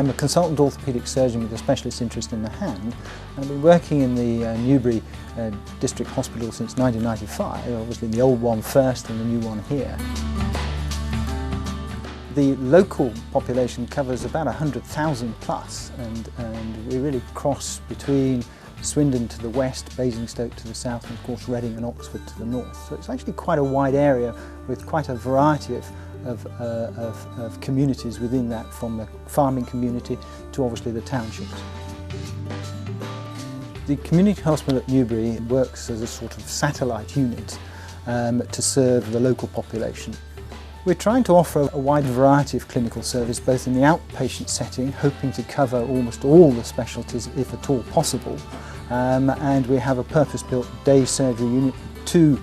I'm a consultant orthopaedic surgeon with a specialist interest in the hand, and I've been working in the Newbury District Hospital since 1995, obviously the old one first and the new one here. The local population covers about 100,000 plus, and we really cross between Swindon to the west, Basingstoke to the south, and of course Reading and Oxford to the north. So it's actually quite a wide area with quite a variety of communities within that, from the farming community to obviously the townships. The community hospital at Newbury works as a sort of satellite unit to serve the local population. We're trying to offer a wide variety of clinical service, both in the outpatient setting, hoping to cover almost all the specialties if at all possible, and we have a purpose-built day surgery unit, 2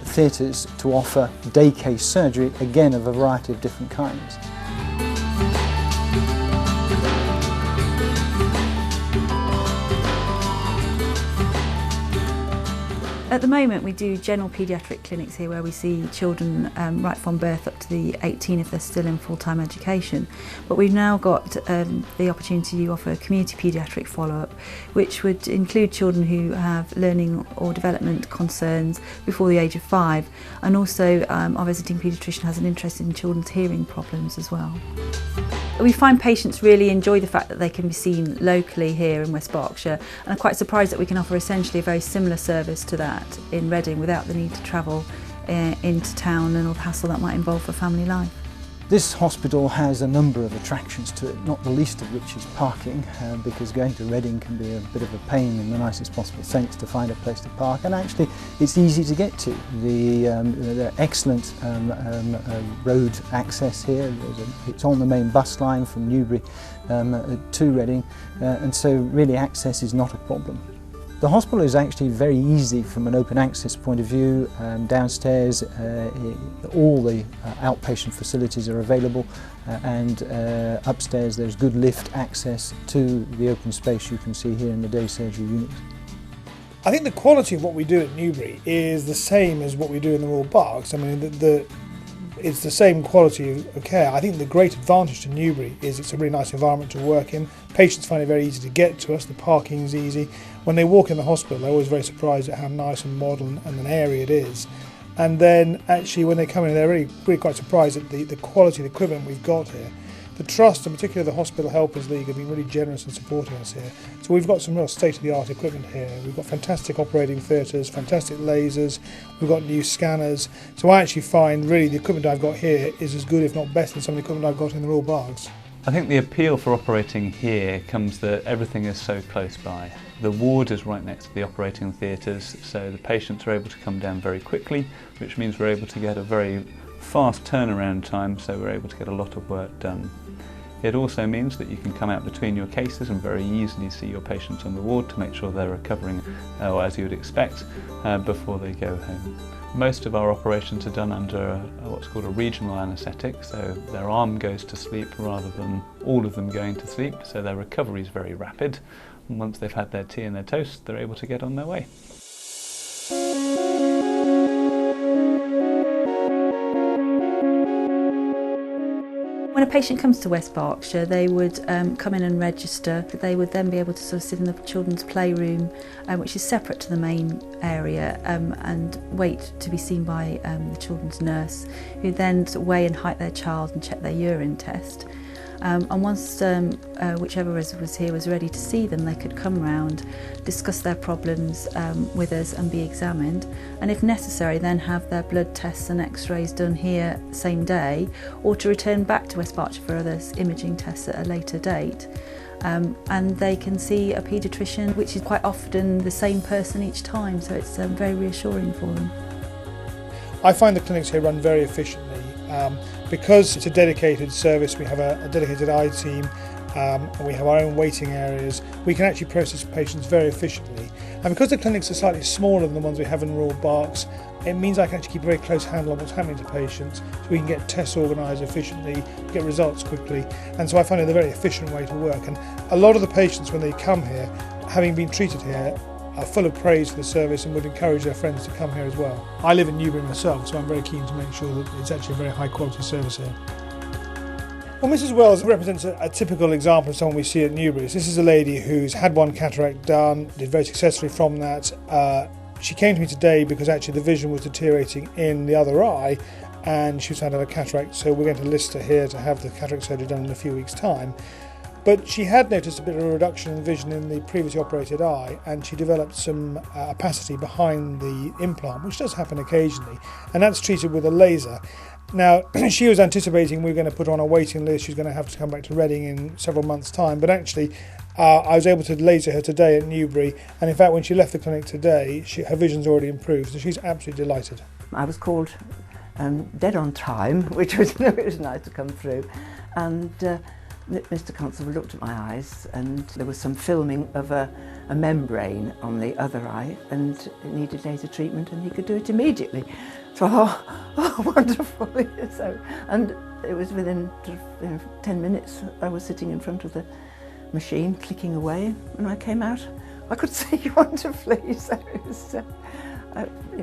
theatres to offer day case surgery, again of a variety of different kinds. At the moment we do general paediatric clinics here where we see children right from birth up to the 18 if they're still in full-time education. But we've now got the opportunity to offer a community paediatric follow-up, which would include children who have learning or development concerns before the age of 5, and also our visiting paediatrician has an interest in children's hearing problems as well. We find patients really enjoy the fact that they can be seen locally here in West Berkshire, and I'm quite surprised that we can offer essentially a very similar service to that in Reading without the need to travel into town and all the hassle that might involve for family life. This hospital has a number of attractions to it, not the least of which is parking, because going to Reading can be a bit of a pain in the nicest possible sense to find a place to park, and actually it's easy to get to. The excellent road access here, it's on the main bus line from Newbury to Reading, and so really access is not a problem. The hospital is actually very easy from an open access point of view. Downstairs all the outpatient facilities are available, and upstairs there's good lift access to the open space you can see here in the day surgery unit. I think the quality of what we do at Newbury is the same as what we do in the Royal Berks. I mean, it's the same quality of care. I think the great advantage to Newbury is it's a really nice environment to work in. Patients find it very easy to get to us, the parking is easy. When they walk in the hospital, they're always very surprised at how nice and modern and an area it is. And then actually when they come in, they're really quite surprised at the quality, the equipment we've got here. The Trust, and particularly the Hospital Helpers League, have been really generous in supporting us here. So we've got some real state-of-the-art equipment here. We've got fantastic operating theatres, fantastic lasers, we've got new scanners. So I actually find really the equipment I've got here is as good, if not better, than some of the equipment I've got in the Royal Berks. I think the appeal for operating here comes that everything is so close by. The ward is right next to the operating theatres, so the patients are able to come down very quickly, which means we're able to get a very fast turnaround time, so we're able to get a lot of work done. It also means that you can come out between your cases and very easily see your patients on the ward to make sure they're recovering, or as you would expect, before they go home. Most of our operations are done under what's called a regional anaesthetic, so their arm goes to sleep rather than all of them going to sleep, so their recovery is very rapid. And once they've had their tea and their toast, they're able to get on their way. When a patient comes to West Berkshire, they would come in and register. They would then be able to sort of sit in the children's playroom, which is separate to the main area, and wait to be seen by the children's nurse, who then sort of weigh and height their child and check their urine test. And once whichever was here was ready to see them, they could come round, discuss their problems with us and be examined, and if necessary then have their blood tests and x-rays done here same day, or to return back to West Berkshire for other imaging tests at a later date. And they can see a paediatrician, which is quite often the same person each time, so it's very reassuring for them. I find the clinics here run very efficiently. Because it's a dedicated service, we have a dedicated eye team, and we have our own waiting areas, we can actually process patients very efficiently. And because the clinics are slightly smaller than the ones we have in Royal Berks, it means I can actually keep a very close handle on what's happening to patients, so we can get tests organised efficiently, get results quickly, and so I find it a very efficient way to work. And a lot of the patients, when they come here, having been treated here, are full of praise for the service and would encourage their friends to come here as well. I live in Newbury myself, so I'm very keen to make sure that it's actually a very high quality service here. Well, Mrs. Wells represents a typical example of someone we see at Newbury. This is a lady who's had one cataract done, did very successfully from that. She came to me today because actually the vision was deteriorating in the other eye and she was found to have a cataract, so we're going to list her here to have the cataract surgery done in a few weeks' time. But she had noticed a bit of a reduction in vision in the previously operated eye, and she developed some opacity behind the implant, which does happen occasionally, and that's treated with a laser. Now, she was anticipating we were going to put her on a waiting list, she's going to have to come back to Reading in several months' time, but actually I was able to laser her today at Newbury, and in fact when she left the clinic today, her vision's already improved, so she's absolutely delighted. I was called dead on time, which was, it was nice to come through, and Mr. Constable looked at my eyes and there was some filming of a membrane on the other eye and it needed laser treatment and he could do it immediately. So I thought, oh wonderful. So, and it was within 10 minutes I was sitting in front of the machine clicking away, and when I came out I could see wonderfully, so it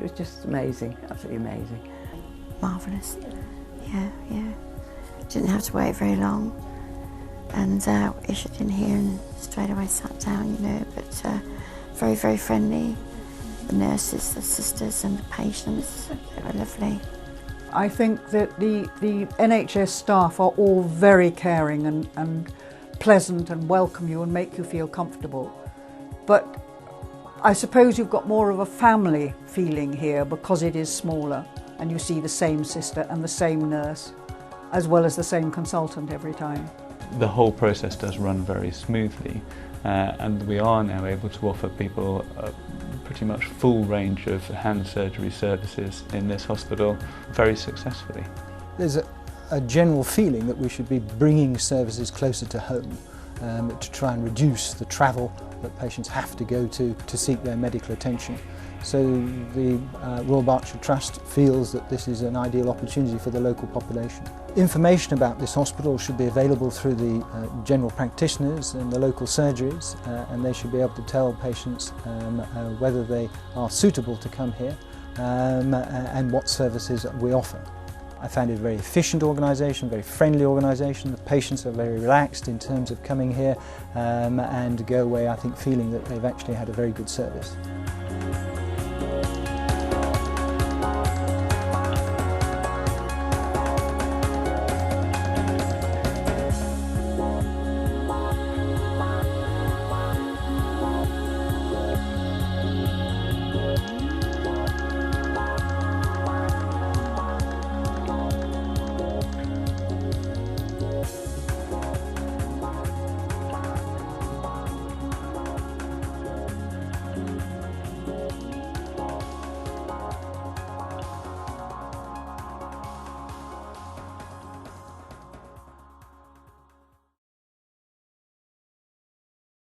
was just amazing, absolutely amazing. Marvellous, yeah. Didn't have to wait very long. And issued in here and straight away sat down, you know, but very, very friendly. The nurses, the sisters and the patients, they were lovely. I think that the NHS staff are all very caring and pleasant and welcome you and make you feel comfortable. But I suppose you've got more of a family feeling here because it is smaller and you see the same sister and the same nurse as well as the same consultant every time. The whole process does run very smoothly and we are now able to offer people a pretty much full range of hand surgery services in this hospital very successfully. There's a general feeling that we should be bringing services closer to home to try and reduce the travel that patients have to go to seek their medical attention. So the Royal Berkshire Trust feels that this is an ideal opportunity for the local population. Information about this hospital should be available through the general practitioners and the local surgeries, and they should be able to tell patients whether they are suitable to come here and what services we offer. I found it a very efficient organisation, very friendly organisation. The patients are very relaxed in terms of coming here and go away, I think, feeling that they've actually had a very good service.